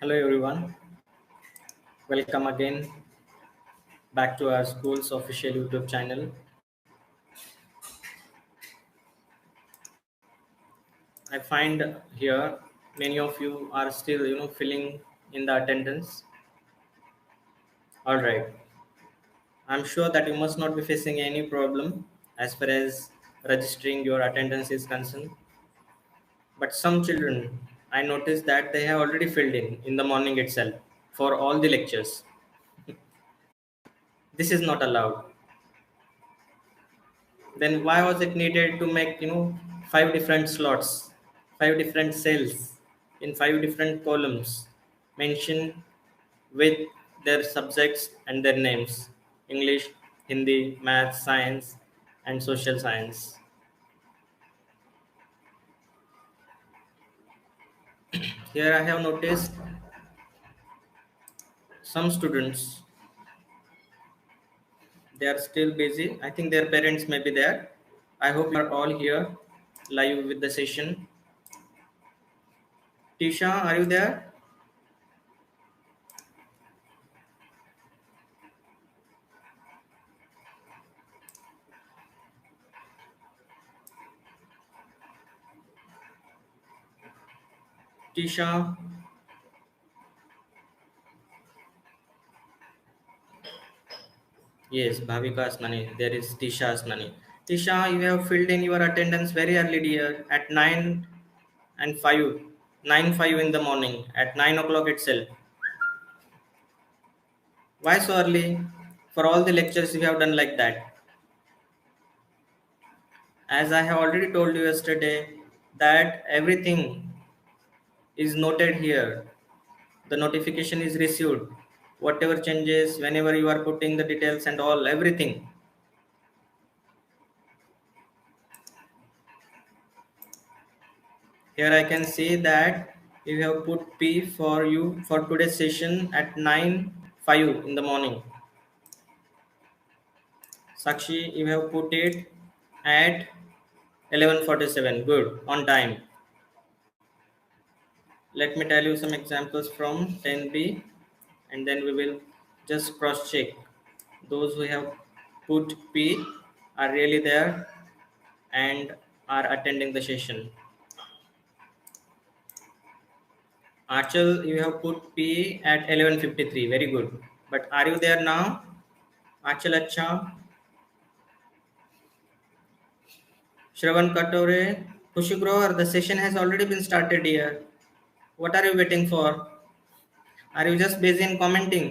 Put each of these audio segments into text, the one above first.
Hello everyone, welcome again back to our school's official YouTube channel. I find here many of you are still filling in the attendance. All right, I'm sure that you must not be facing any problem as far as registering your attendance is concerned. But some children, I noticed that they have already filled in the morning itself for all the lectures. This is not allowed. Then why was it needed to make five different slots, five different cells in five different columns mentioned with their subjects and their names: English, Hindi, math, science, and social science. Here I have noticed some students, they are still busy. I think their parents may be there. I hope you are all here live with the session. Tisha, are you there? Tisha. Yes, Bhavika Asnani. There is Tisha Asnani. Tisha, you have filled in your attendance very early, dear, at 9 and 5, 9 5 in the morning, at 9 o'clock itself. Why so early? For all the lectures you have done like that. As I have already told you yesterday, that everything is noted here. The notification is received. Whatever changes, whenever you are putting the details and all, everything. Here I can see that you have put P for you for today's session at 9:05 in the morning. Sakshi, you have put it at 11:47. Good, on time. Let me tell you some examples from 10B and then we will just cross check. Those who have put P are really there and are attending the session. Achal, you have put P at 11:53. Very good. But are you there now? Achal Acha. Shravan Katore. Khushi Grover, the session has already been started here. What are you waiting for? Are you just busy in commenting?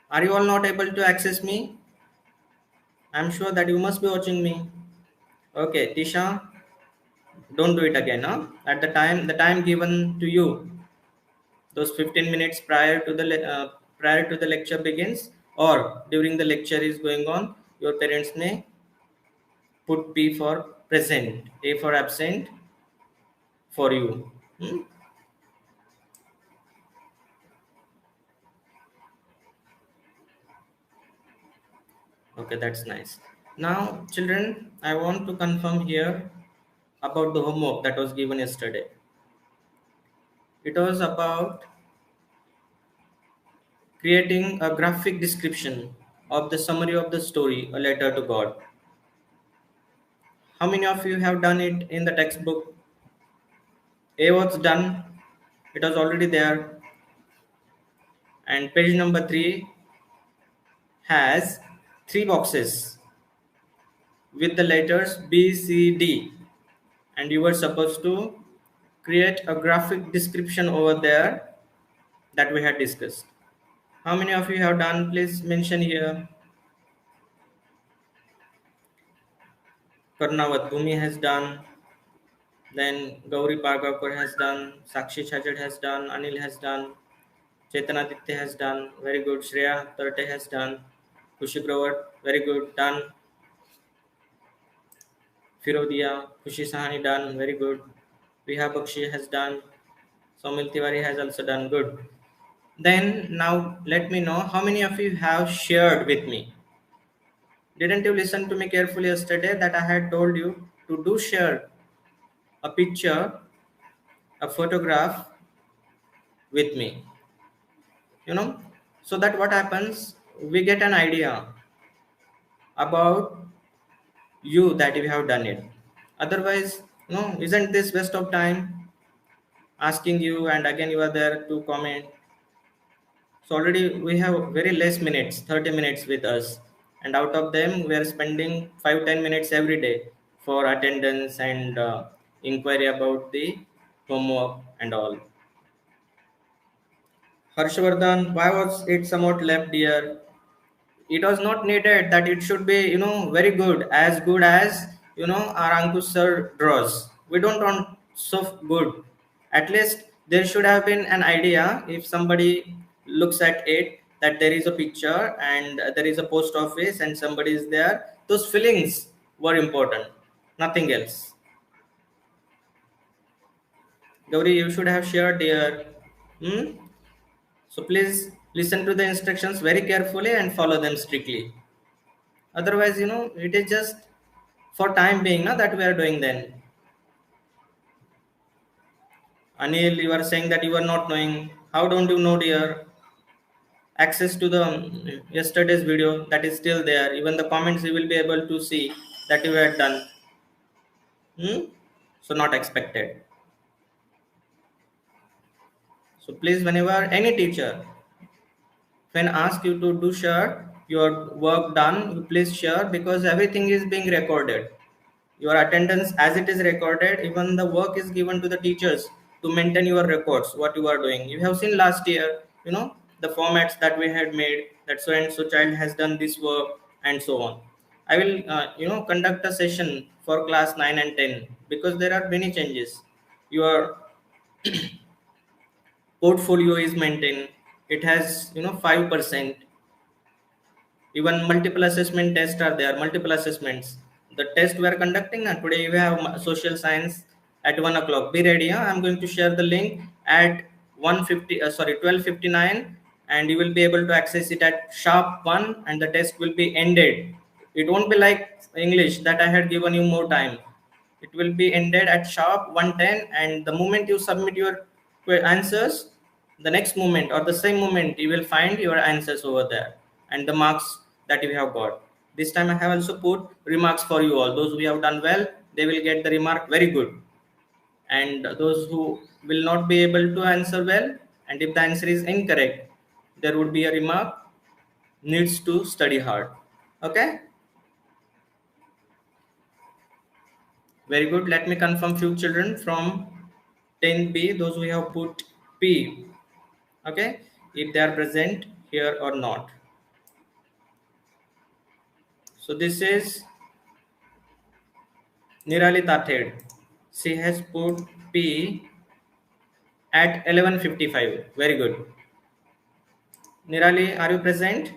Are you all not able to access me? I'm sure that you must be watching me. Okay, Tisha, don't do it again. Huh? At the time given to you, those 15 minutes prior to the lecture begins, or during the lecture is going on, your parents may put P for present, A for absent for you. Hmm? Okay, that's nice. Now, children, I want to confirm here about the homework that was given yesterday. It was about creating a graphic description of the summary of the story, A Letter to God. How many of you have done it in the textbook? A was done, it was already there, and page number 3 has three boxes with the letters B, C, D, and you were supposed to create a graphic description over there that we had discussed. How many of you have done? Please mention here. Karnavat Bhumi has done. Then Gauri Pargakar has done. Sakshi Chajad has done. Anil has done. Chetanaditya has done. Very good. Shreya Tarte has done. Kushi Grover. Very good. Done. Firodia. Kushi Sahani done. Very good. Riha Bakshi has done. Somil Tiwari has also done. Good. Then now let me know how many of you have shared with me. Didn't you listen to me carefully yesterday that I had told you to do share a picture, a photograph with me? you know, so that what happens, we get an idea about you that you have done it. Otherwise, isn't this waste of time asking you and again you are there to comment? So already we have very less minutes, 30 minutes with us, and out of them we are spending 5-10 minutes every day for attendance and inquiry about the homework and all. Harshvardhan, why was it somewhat left here? It was not needed that it should be very good as our Ankush sir draws. We don't want so good. At least there should have been an idea. If somebody looks at it that there is a picture and there is a post office and somebody is there, those feelings were important, nothing else. Gauri, you should have shared there. Hmm? So please listen to the instructions very carefully and follow them strictly. Otherwise, it is just for time being na, that we are doing then. Anil, you are saying that you are not knowing. How don't you know, dear? Access to the yesterday's video that is still there. Even the comments you will be able to see that you had done. Hmm? So not expected. So please, whenever any teacher when ask you to do share your work done, you please share because everything is being recorded. Your attendance as it is recorded, even the work is given to the teachers to maintain your records what you are doing. You have seen last year, the formats that we had made, that so and so child has done this work and so on. I will conduct a session for class 9 and 10 because there are many changes. Your portfolio is maintained. It has 5%. Even multiple assessment tests are there, multiple assessments. The test we are conducting and today we have social science at 1 o'clock. Be ready, huh? I'm going to share the link at 12:59, and you will be able to access it at sharp 1, and the test will be ended. It won't be like English that I had given you more time. It will be ended at sharp 1:10, and the moment you submit your answers, the next moment or the same moment you will find your answers over there and the marks that you have got. This time I have also put remarks for you all. Those who have done well, they will get the remark very good, and those who will not be able to answer well, and if the answer is incorrect, there would be a remark, needs to study hard. Okay, very good. Let me confirm few children from 10B, those who have put P. Okay, if they are present here or not. So this is Nirali Tathed. She has put P at 11:55. Very good. Nirali, are you present?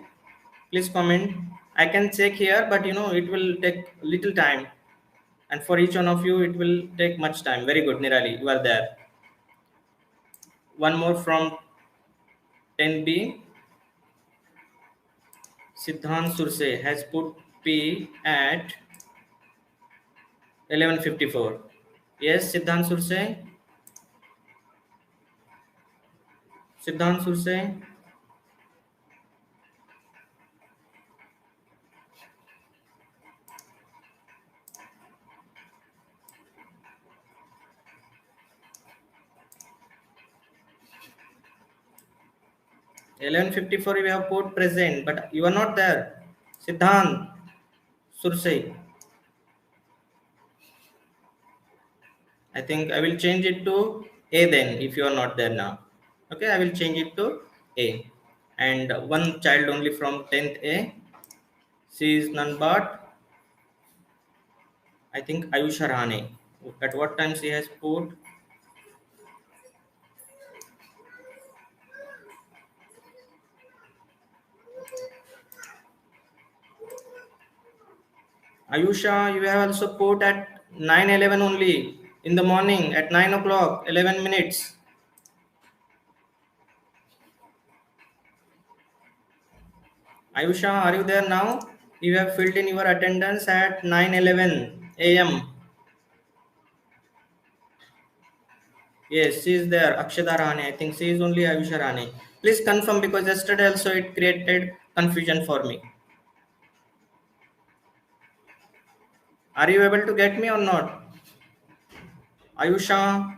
Please comment. I can check here, but it will take little time, and for each one of you it will take much time. Very good, Nirali, you are there. One more from 10B. Siddhant Surse has put P at 11:54. Yes, Siddhant Surse. Siddhant Surse. 11:54 we have put present, but you are not there. Siddhant Surse. I think I will change it to A then if you are not there now. Okay, I will change it to A. And one child only from 10th A. She is none but, I think, Ayusha Rane. At what time she has put? Ayusha, you have also put at 9:11 only in the morning at 9 o'clock, 11 minutes. Ayusha, are you there now? You have filled in your attendance at 9:11 a.m. Yes, she is there. Akshada Rane. I think she is only Ayusha Rane. Please confirm, because yesterday also it created confusion for me. Are you able to get me or not? Ayusha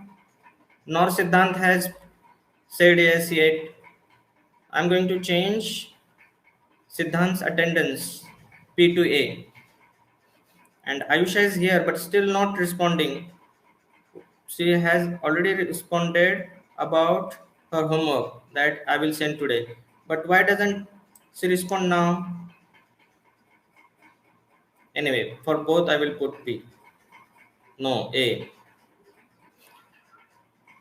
nor Siddhant has said yes yet. I'm going to change Siddhant's attendance P to A. And Ayusha is here but still not responding. She has already responded about her homework that I will send today. But why doesn't she respond now? Anyway, for both I will put P. No, A.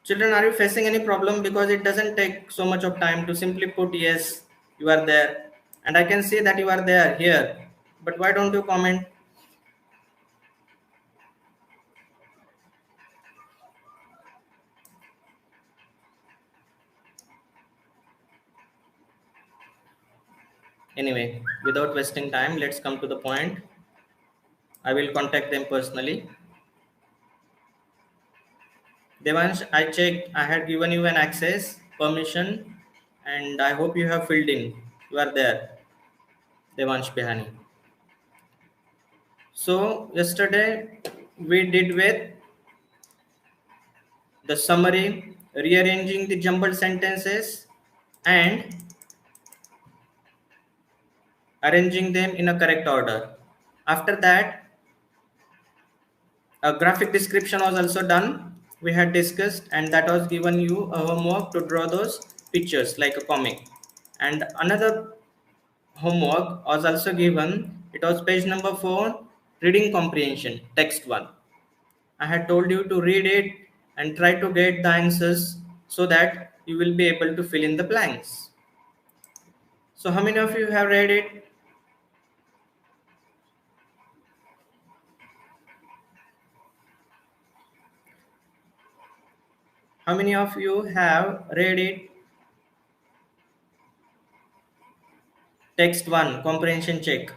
Children, are you facing any problem? Because it doesn't take so much of time to simply put yes, you are there. And I can see that you are there here. But why don't you comment? Anyway, without wasting time, let's come to the point. I will contact them personally. Devansh, I checked. I had given you an access permission, and I hope you have filled in. You are there, Devansh Behani. So yesterday we did with the summary, rearranging the jumbled sentences, and arranging them in a correct order. After that, a graphic description was also done. We had discussed, and that was given you a homework to draw those pictures like a comic. And another homework was also given. It was page number 4, reading comprehension, text 1. I had told you to read it and try to get the answers so that you will be able to fill in the blanks. So how many of you have read it? How many of you have read it? Text 1, comprehension check.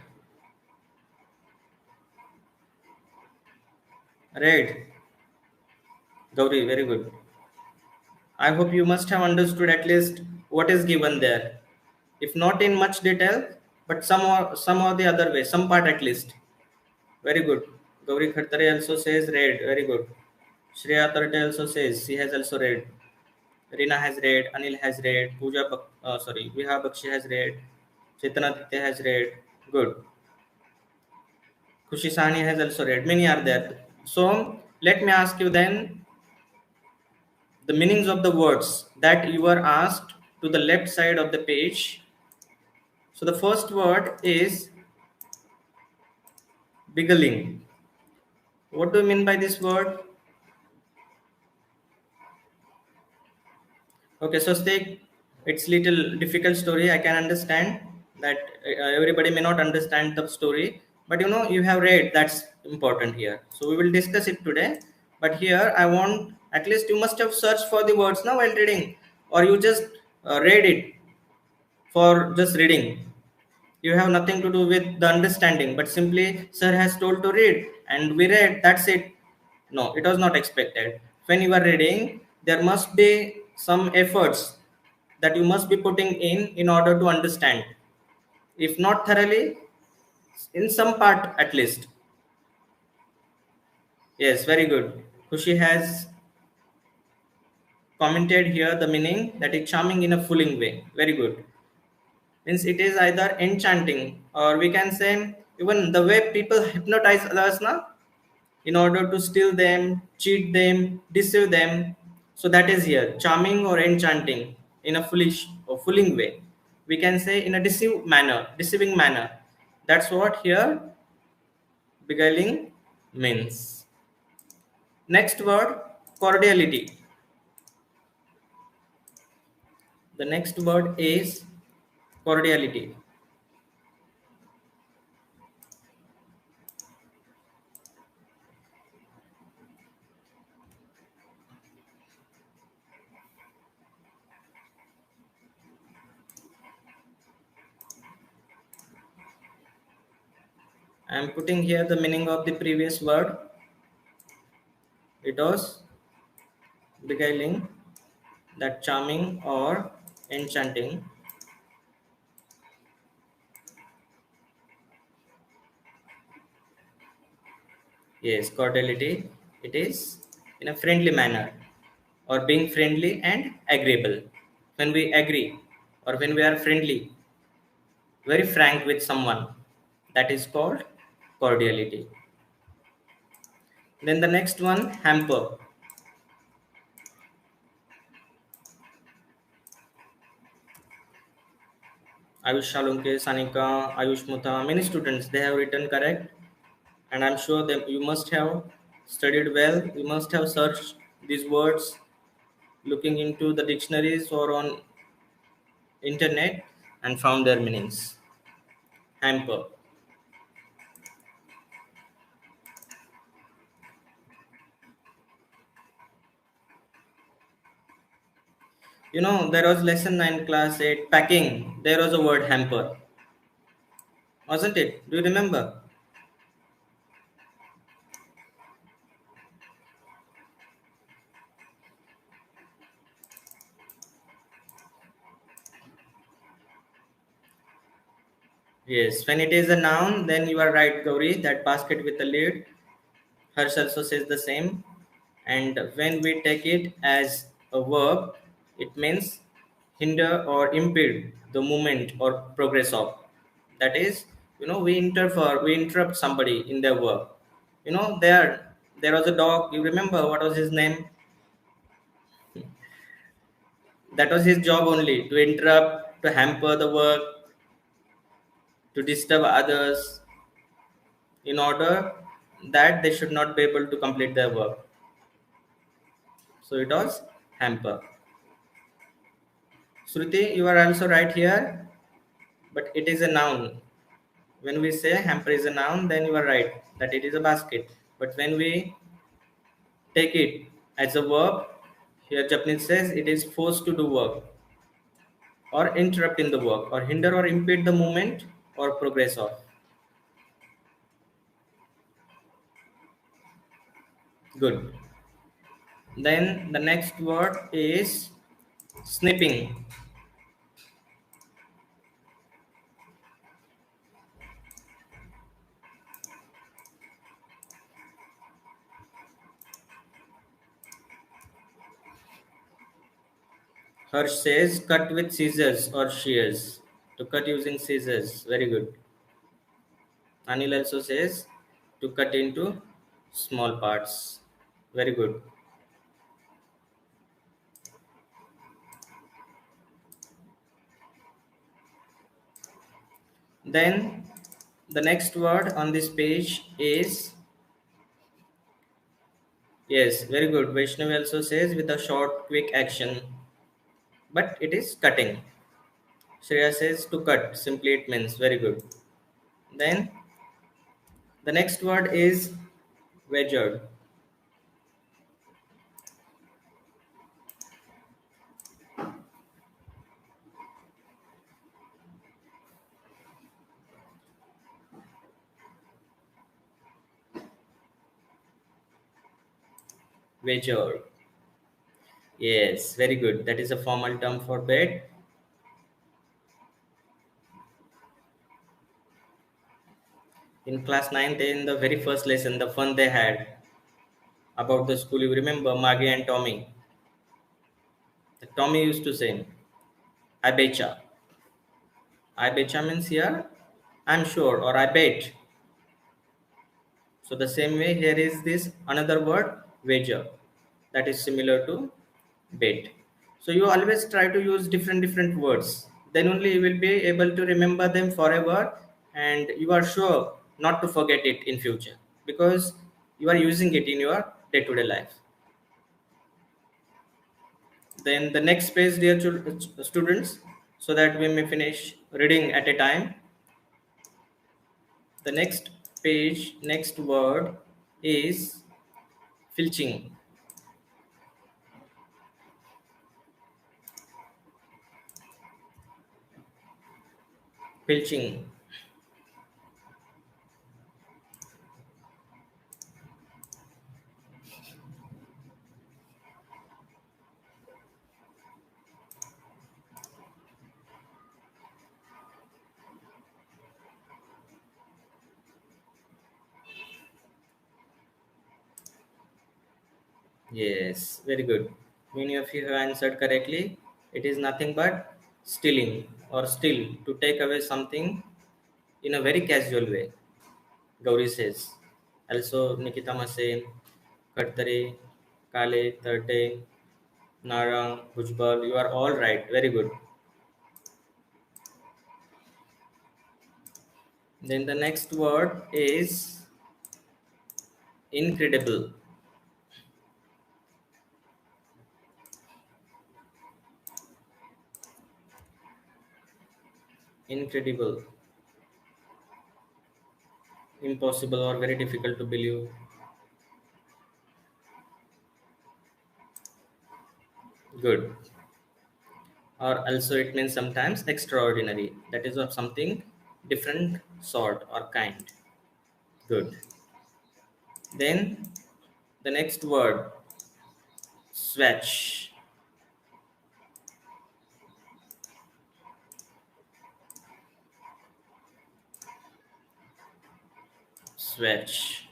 Read. Gauri, very good. I hope you must have understood at least what is given there. If not in much detail, but some or the other way, some part at least. Very good. Gauri Khattare also says read. Very good. Shreya Tarte also says she has also read. Rina has read. Anil has read. Viha Bakshi has read. Chetana Ditya has read. Good. Khushi Sahni has also read. Many are there. So let me ask you then the meanings of the words that you were asked to the left side of the page. So the first word is beguiling. What do you mean by this word? Okay, so Steak, it's little difficult story. I can understand that everybody may not understand the story, but you have read. That's important here. So we will discuss it today. But here I want, at least you must have searched for the words now while reading, or you just read it for just reading. You have nothing to do with the understanding, but simply sir has told to read and we read, that's it. No, it was not expected. When you are reading, there must be some efforts that you must be putting in order to understand. If not thoroughly, in some part at least. Yes, very good. Khushi has commented here the meaning that is charming in a fooling way. Very good. Means it is either enchanting, or we can say even the way people hypnotize others now in order to steal them, cheat them, deceive them. So that is here charming or enchanting in a foolish or fooling way. We can say in a deceiving manner. That's what here beguiling means. Next word, cordiality. The next word is cordiality. I am putting here the meaning of the previous word. It was beguiling, that charming or enchanting. Yes, cordiality. It is in a friendly manner or being friendly and agreeable. When we agree or when we are friendly, very frank with someone, that is called cordiality. Then the next one, hamper. Ayush Shalunke, Sanika, Ayush Mutha, many students they have written correct, and I'm sure that you must have studied well. You must have searched these words, looking into the dictionaries or on internet, and found their meanings. Hamper. You know, there was lesson 9, class 8, packing. There was a word hamper, wasn't it? Do you remember? Yes, when it is a noun, then you are right, Gauri. That basket with the lid. Harsh also says the same. And when we take it as a verb, it means hinder or impede the movement or progress of. That is, we interfere, we interrupt somebody in their work. There was a dog. You remember what was his name? That was his job only to interrupt, to hamper the work, to disturb others in order that they should not be able to complete their work. So it was hamper. Shruti, you are also right here, but it is a noun. When we say hamper is a noun, then you are right that it is a basket. But when we take it as a verb, here Japanese says it is forced to do work or interrupt in the work or hinder or impede the movement or progress of. Good. Then the next word is snipping. Harsh says cut with scissors or shears. To cut using scissors. Very good. Anil also says to cut into small parts. Very good. Then the next word on this page is, yes, very good. Vaishnavi also says with a short, quick action, but it is cutting. Shreya says to cut. Simply it means very good. Then the next word is wedgered. Wedgered. Yes, very good. That is a formal term for bed. In class 9, in the very first lesson, the fun they had about the school, you remember Maggie and Tommy. The Tommy used to say, I betcha. I betcha means here, I'm sure, or I bet. So the same way here is this another word, wager, that is similar to bet. So you always try to use different words. Then only you will be able to remember them forever, and you are sure not to forget it in future because you are using it in your day-to-day life. Then the next page, dear students, so that we may finish reading at a time. The next page, next word is filching. Filching. Yes, very good. Many of you have answered correctly. It is nothing but stealing or steal, to take away something in a very casual way. Gauri says. Also, Nikita must say, Kattare, Kale, Tarte, Narang, Bhujbal. You are all right. Very good. Then the next word is incredible. Incredible. Impossible or very difficult to believe. Good. Or also it means sometimes extraordinary. That is of something different sort or kind. Good. Then the next word, swatch. Swatch.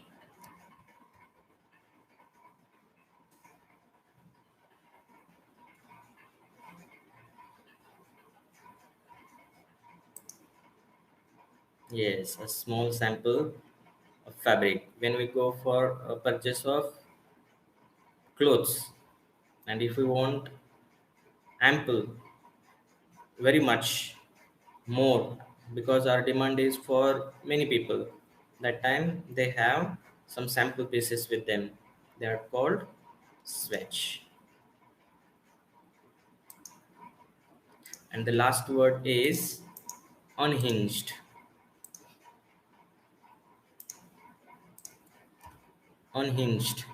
Yes, a small sample of fabric. When we go for a purchase of clothes, and if we want ample, very much more, because our demand is for many people, that time they have some sample pieces with them. They are called swatch. And the last word is unhinged. Unhinged.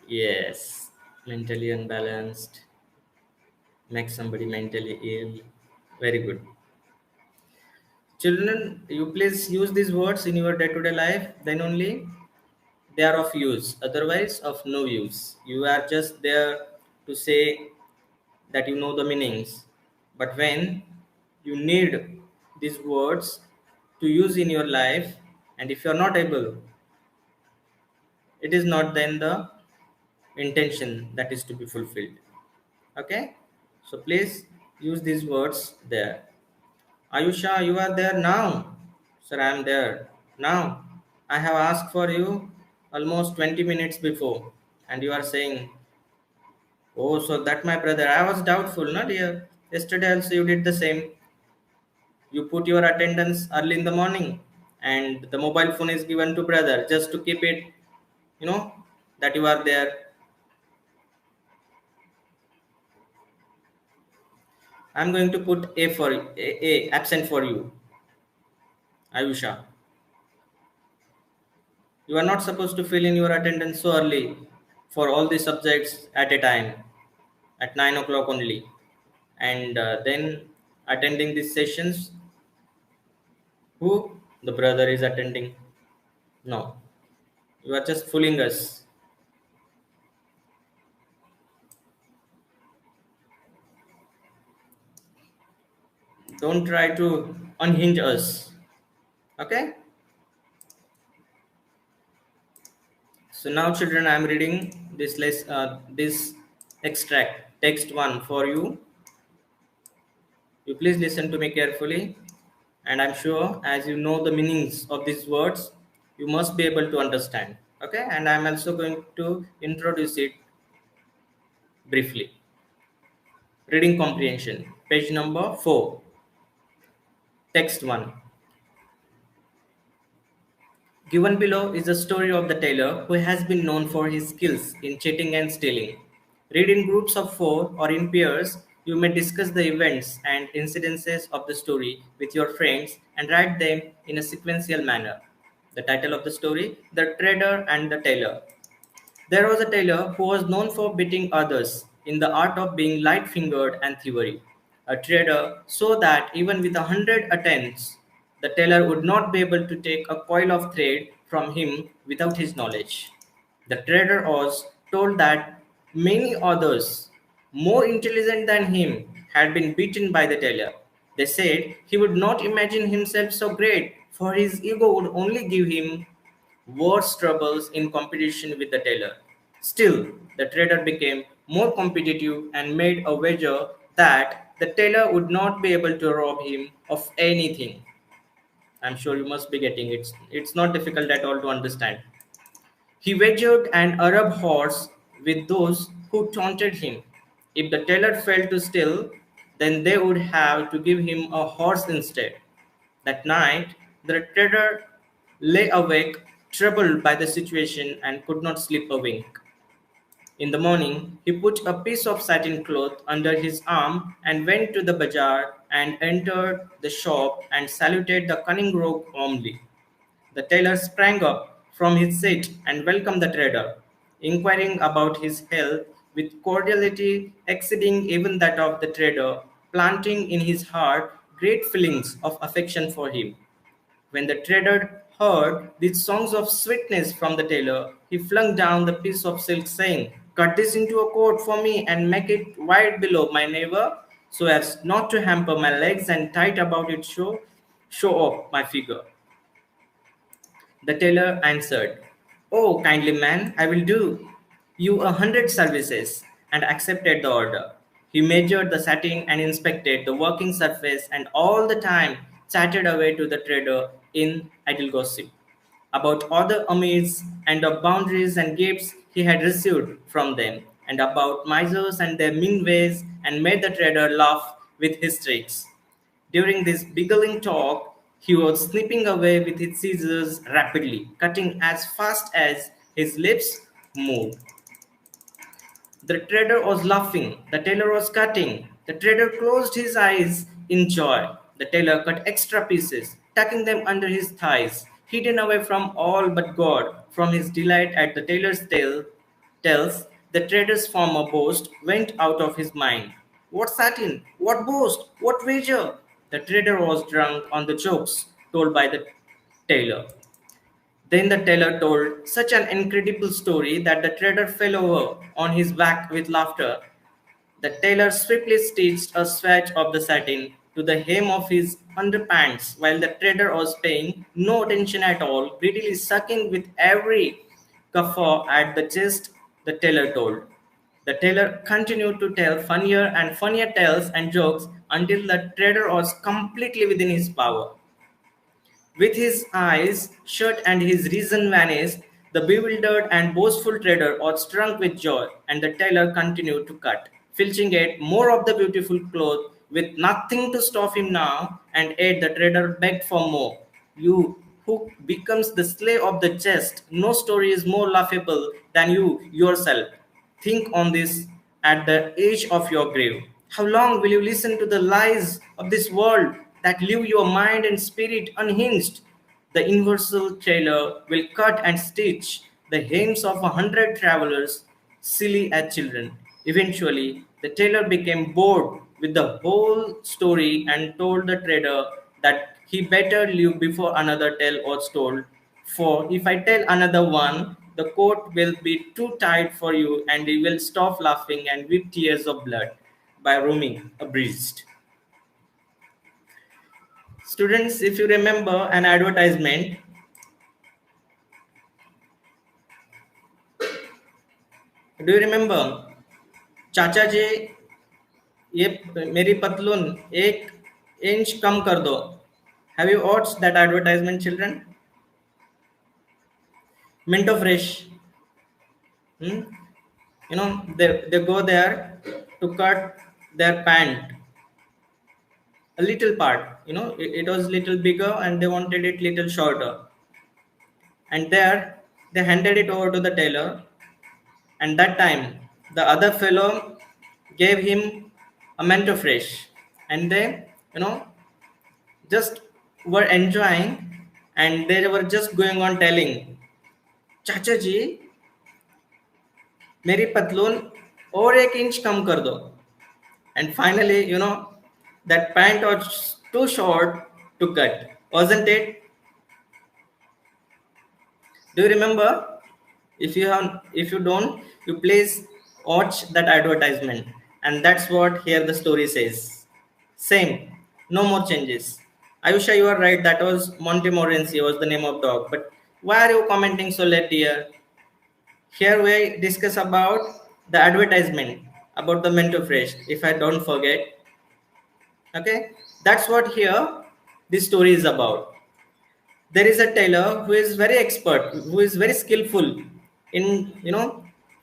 Yes, mentally unbalanced, make somebody mentally ill. Very good. Children, you please use these words in your day-to-day life, then only they are of use. Otherwise, of no use. You are just there to say that you know the meanings. But when you need these words to use in your life, and if you are not able, it is not then the intention that is to be fulfilled. Okay? So please use these words there. Ayusha, you are there now. Sir, I am there. Now, I have asked for you almost 20 minutes before, and you are saying, oh, so that my brother. I was doubtful, not here. Yesterday also you did the same. You put your attendance early in the morning, and the mobile phone is given to brother just to keep it, you know, that you are there. I'm going to put A absent for you, Ayusha. You are not supposed to fill in your attendance so early for all the subjects at a time, at 9 o'clock only. And then attending these sessions, who? The brother is attending. No, you are just fooling us. Don't try to unhinge us. Okay? So now, children, I am reading this extract, text one for you. You please listen to me carefully, and I'm sure as you know the meanings of these words, you must be able to understand. Okay, and I'm also going to introduce it briefly. Reading comprehension, page number 4, text 1. Given below is the story of the tailor who has been known for his skills in cheating and stealing. Read in groups of 4 or in pairs. You may discuss the events and incidences of the story with your friends and write them in a sequential manner. The title of the story, The Trader and the Tailor. There was a tailor who was known for beating others in the art of being light fingered and thievery. A trader so that even with 100 attempts, the tailor would not be able to take a coil of thread from him without his knowledge. The trader was told that many others more intelligent than him, had been beaten by the tailor. They said he would not imagine himself so great, for his ego would only give him worse troubles in competition with the tailor. Still, the trader became more competitive and made a wager that the tailor would not be able to rob him of anything. I'm sure you must be getting it. It's not difficult at all to understand. He wagered an Arab horse with those who taunted him. If the tailor failed to steal, then they would have to give him a horse instead. That night, the trader lay awake, troubled by the situation, and could not sleep a wink. In the morning, he put a piece of satin cloth under his arm and went to the bazaar and entered the shop and saluted the cunning rogue warmly. The tailor sprang up from his seat and welcomed the trader, inquiring about his health with cordiality exceeding even that of the trader, planting in his heart great feelings of affection for him. When the trader heard these songs of sweetness from the tailor, he flung down the piece of silk, saying, "Cut this into a coat for me and make it wide below my neighbor, so as not to hamper my legs, and tight about it show off my figure." The tailor answered, "Oh, kindly man, I will do you 100 services," and accepted the order. He measured the satin and inspected the working surface, and all the time chatted away to the trader in idle gossip about other amirs and of boundaries and gifts he had received from them, and about misers and their mean ways, and made the trader laugh with his tricks. During this beguiling talk, he was snipping away with his scissors rapidly, cutting as fast as his lips moved. The trader was laughing, the tailor was cutting. The trader closed his eyes in joy. The tailor cut extra pieces, tucking them under his thighs, hidden away from all but God. From his delight at the tailor's tells, the trader's former boast went out of his mind. What satin? What boast? What wager? The trader was drunk on the jokes told by the tailor. Then the teller told such an incredible story that the trader fell over on his back with laughter. The tailor swiftly stitched a swatch of the satin to the hem of his underpants while the trader was paying no attention at all, greedily sucking with every guffaw at the jest the tailor told. The tailor continued to tell funnier and funnier tales and jokes until the trader was completely within his power. With his eyes shut and his reason vanished, the bewildered and boastful trader was drunk with joy, and the tailor continued to cut, filching yet more of the beautiful cloth with nothing to stop him now, and yet the trader begged for more. You who becomes the slave of the jest, no story is more laughable than you yourself. Think on this at the age of your grave. How long will you listen to the lies of this world that leave your mind and spirit unhinged? The universal tailor will cut and stitch the hems of 100 travelers, silly as children. Eventually, the tailor became bored with the whole story and told the trader that he better leave before another tale was told. For if I tell another one, the coat will be too tight for you, and you will stop laughing and weep tears of blood by roaming abreast. Students, if you remember an advertisement, do you remember? चाचा जी, ये मेरी पतलून एक inch कम कर दो. Have you watched that advertisement, children? Minto Fresh. Hmm? They go there to cut their pant, a little part. It was little bigger and they wanted it little shorter. And there they handed it over to the tailor. And that time the other fellow gave him a Mento Fresh. And they, just were enjoying, and they were just going on telling, "चाचा जी, मेरी पतलून और एक inch कम कर दो." And finally, that pant was too short to cut, wasn't it? Do you remember? If you don't, you please watch that advertisement And that's what here the story says. Same, no more changes. Ayusha, you are right. That was Montmorency was the name of dog. But why are you commenting so late, dear? Here we discuss about the advertisement about the Mento Fresh. If I don't forget, okay, that's what here this story is about. There is a tailor who is very expert, who is very skillful in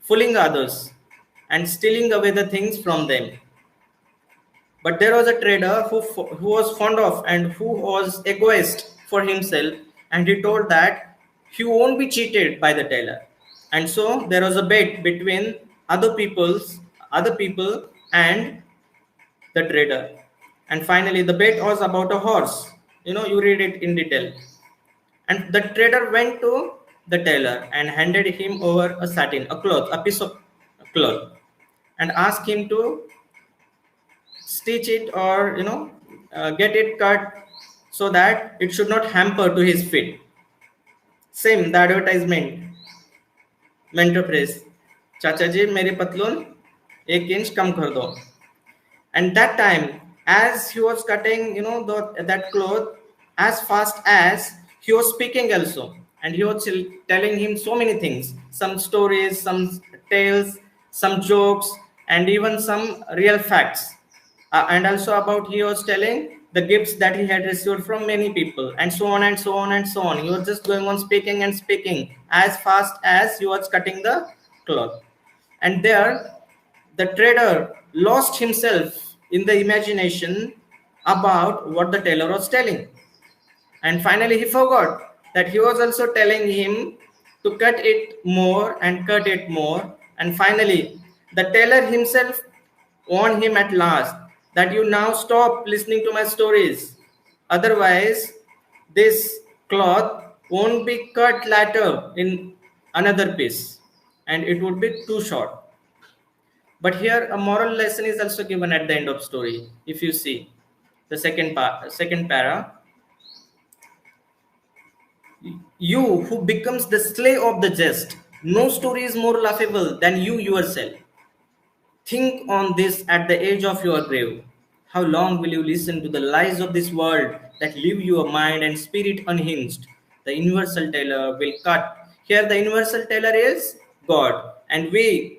fooling others and stealing away the things from them. But there was a trader who was fond of and who was egoist for himself, and he told that he won't be cheated by the tailor. And so there was a bet between other people and the trader. And finally, the bet was about a horse. You read it in detail. And the trader went to the tailor and handed him over a satin, a cloth, a piece of cloth, and asked him to stitch it or get it cut so that it should not hamper to his feet. Same the advertisement, Mentor Press. चाचा जी मेरी पतलून 1 inch कम कर दो. And that time, as he was cutting that cloth, as fast as he was speaking also, and he was telling him so many things, some stories, some tales, some jokes, and even some real facts. And also about he was telling the gifts that he had received from many people, and so on and so on and so on. He was just going on speaking and speaking as fast as he was cutting the cloth. And there the trader lost himself in the imagination about what the tailor was telling. And finally he forgot that he was also telling him to cut it more and cut it more. And finally the tailor himself warned him at last that you now stop listening to my stories. Otherwise, this cloth won't be cut later in another piece and it would be too short. But here a moral lesson is also given at the end of story. If you see the second para, you who becomes the slave of the jest, no story is more laughable than you yourself. Think on this at the edge of your grave. How long will you listen to the lies of this world that leave your mind and spirit unhinged? The universal tailor will cut. Here the universal tailor is God, and we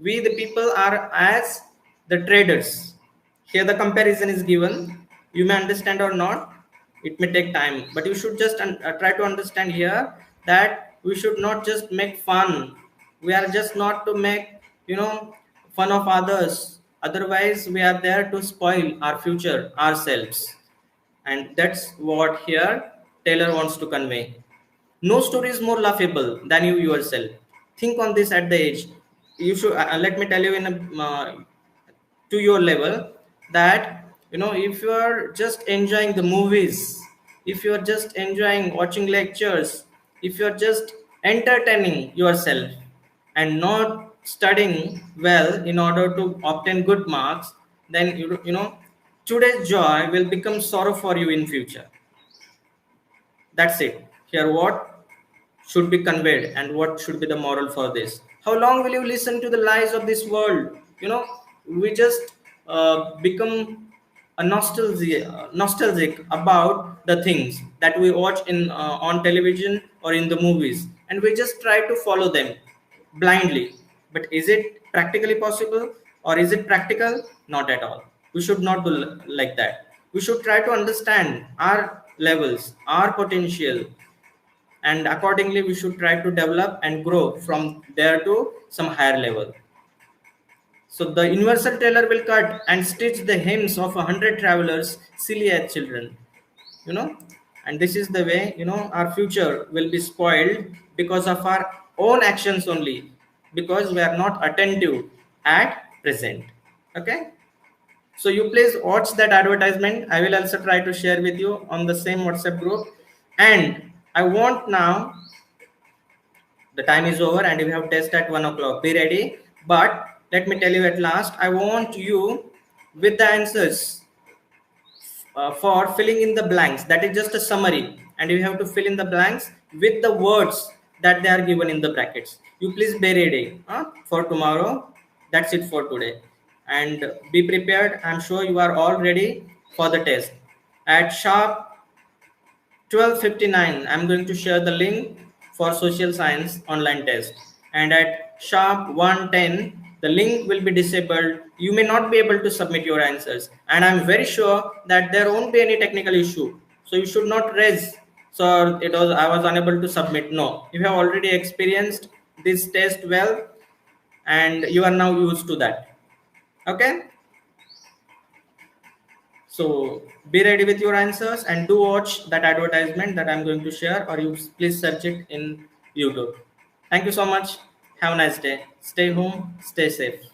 the people are as the traders. Here the comparison is given. You may understand or not. It may take time, but you should just try to understand here that we should not just make fun. We are just not to make fun of others. Otherwise, we are there to spoil our future ourselves, and that's what here Taylor wants to convey. No story is more laughable than you yourself. Think on this at the age. You should let me tell you in to your level that if you are just enjoying the movies, if you are just enjoying watching lectures, if you are just entertaining yourself and not studying well in order to obtain good marks, then today's joy will become sorrow for you in future. That's it. Here what should be conveyed and what should be the moral for this. How long will you listen to the lies of this world? We just become a nostalgic about the things that we watch in on television or in the movies, and we just try to follow them blindly. But is it practically possible, or is it practical? Not at all. We should not do like that. We should try to understand our levels, our potential, and accordingly we should try to develop and grow from there to some higher level. So the universal tailor will cut and stitch the hems of 100 travelers, silly as children. And this is the way our future will be spoiled because of our own actions only, because we are not attentive at present. Okay, so you please watch that advertisement. I will also try to share with you on the same WhatsApp group. And I want now, the time is over and we have test at 1 o'clock. Be ready. But let me tell you at last, I want you with the answers for filling in the blanks. That is just a summary. And you have to fill in the blanks with the words that they are given in the brackets. You please be ready for tomorrow. That's it for today. and be prepared. I'm sure you are all ready for the test. At sharp 12:59, I'm going to share the link for social science online test. And at sharp 1:10, the link will be disabled. You may not be able to submit your answers. And I'm very sure that there won't be any technical issue. So you should not raise, so I was unable to submit. No, you have already experienced this test well, and you are now used to that. Okay. So be ready with your answers and do watch that advertisement that I'm going to share, or you please search it in YouTube. Thank you so much. Have a nice day. Stay home, stay safe.